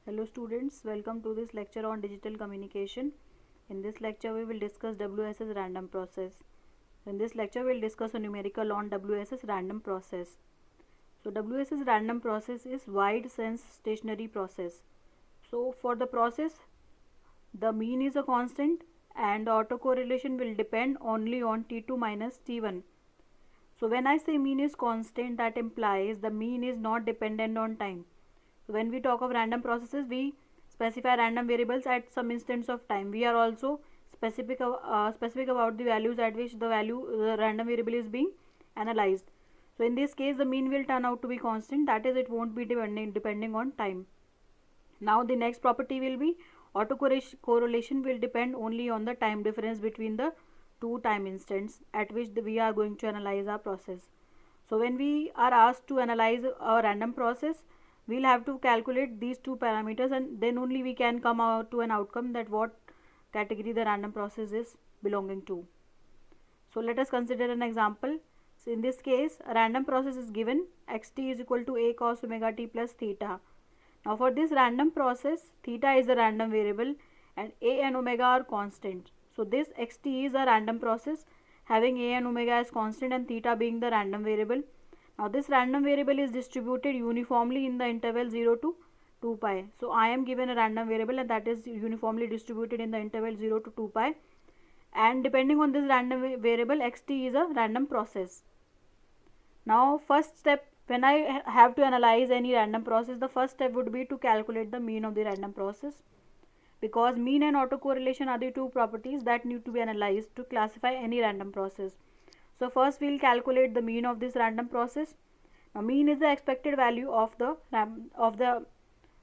Hello students, welcome to this lecture on digital communication. In this lecture we will discuss WSS random process. In this lecture we will discuss a numerical on WSS random process. So WSS random process is wide sense stationary process. So for the process the mean is a constant and the autocorrelation will depend only on T2 minus T1. So when I say mean is constant, that implies the mean is not dependent on time. So when we talk of random processes, we specify random variables at some instance of time. We are also specific about the values at which the random variable is being analyzed. So in this case, the mean will turn out to be constant. That is, it won't be depending on time. Now the next property will be autocorrelation will depend only on the time difference between the two time instants at which we are going to analyze our process. So when we are asked to analyze a random process, we'll have to calculate these two parameters and then only we can come out to an outcome that what category the random process is belonging to. So let us consider an example. So in this case, a random process is given xt is equal to a cos omega t plus theta. Now for this random process, theta is a random variable and a and omega are constant. So this xt is a random process having a and omega as constant and theta being the random variable. Now this random variable is distributed uniformly in the interval 0 to 2 pi. So I am given a random variable and that is uniformly distributed in the interval 0 to 2 pi, and depending on this random variable xt is a random process. Now first step, when I have to analyze any random process, the first step would be to calculate the mean of the random process, because mean and autocorrelation are the two properties that need to be analyzed to classify any random process. So first we will calculate the mean of this random process. Now mean is the expected value of the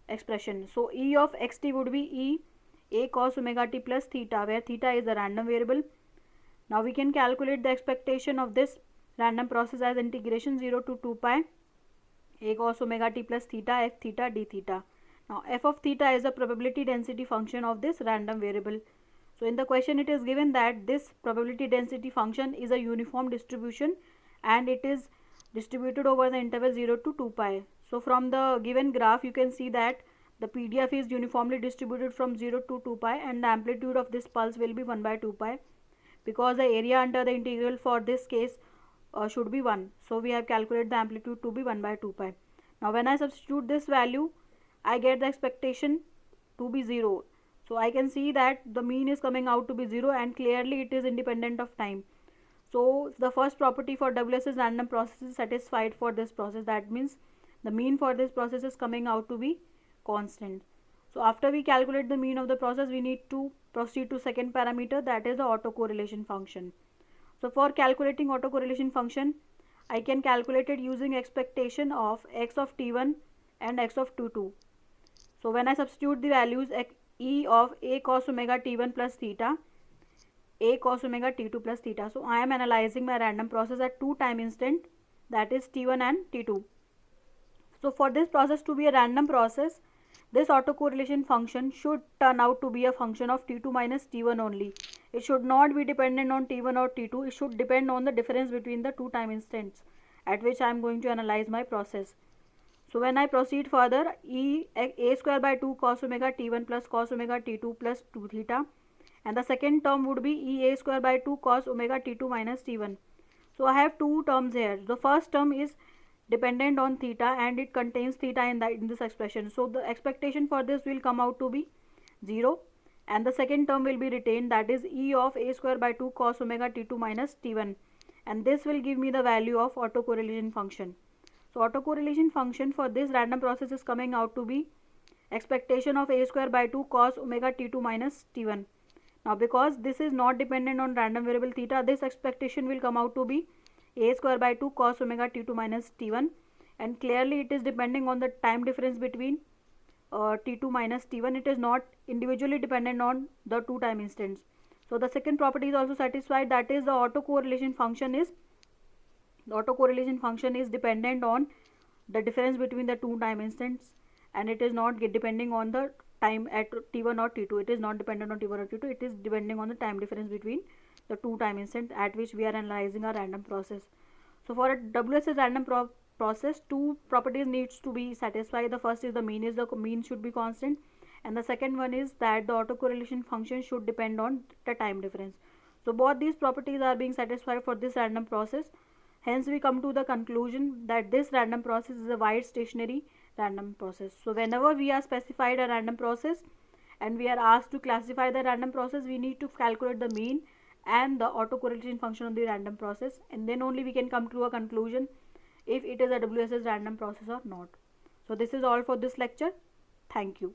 expression. So E of xt would be E a cos omega t plus theta, where theta is a random variable. Now we can calculate the expectation of this random process as integration 0 to 2 pi a cos omega t plus theta f theta d theta. Now f of theta is a probability density function of this random variable. So in the question it is given that this probability density function is a uniform distribution and it is distributed over the interval 0 to 2 pi. So from the given graph you can see that the PDF is uniformly distributed from 0 to 2 pi and the amplitude of this pulse will be 1 by 2 pi, because the area under the integral for this case should be 1. So we have calculated the amplitude to be 1 by 2 pi. Now when I substitute this value, I get the expectation to be 0. So I can see that the mean is coming out to be 0 and clearly it is independent of time. So the first property for WSS random process is satisfied for this process. That means the mean for this process is coming out to be constant. So after we calculate the mean of the process, we need to proceed to second parameter, that is the autocorrelation function. So for calculating autocorrelation function, I can calculate it using expectation of x of t1 and x of t2. So when I substitute the values E of a cos omega t1 plus theta, a cos omega t2 plus theta. So I am analyzing my random process at two time instant, that is t1 and t2. So for this process to be a random process, this autocorrelation function should turn out to be a function of t2 minus t1 only. It should not be dependent on t1 or t2. It should depend on the difference between the two time instants at which I am going to analyze my process. So when I proceed further, a square by 2 cos omega t1 plus cos omega t2 plus 2 theta, and the second term would be ea square by 2 cos omega t2 minus t1. So I have two terms here. The first term is dependent on theta and it contains theta in this expression. So the expectation for this will come out to be 0 and the second term will be retained, that is E of a square by 2 cos omega t2 minus t1, and this will give me the value of autocorrelation function. So autocorrelation function for this random process is coming out to be expectation of a square by 2 cos omega t2 minus t1. Now because this is not dependent on random variable theta, this expectation will come out to be a square by 2 cos omega t2 minus t1, and clearly it is depending on the time difference between t2 minus t1. It is not individually dependent on the two time instants. So the second property is also satisfied, that is the autocorrelation function is dependent on the difference between the two time instants and it is not depending on the time at t1 or t2. It is not dependent on t1 or t2. It is depending on the time difference between the two time instants at which we are analyzing a random process. So for a WSS random process, two properties needs to be satisfied. The first is the mean should be constant, and the second one is that the autocorrelation function should depend on the time difference. So both these properties are being satisfied for this random process. Hence we come to the conclusion that this random process is a wide stationary random process. So whenever we are specified a random process and we are asked to classify the random process, we need to calculate the mean and the autocorrelation function of the random process, and then only we can come to a conclusion if it is a WSS random process or not. So this is all for this lecture. Thank you.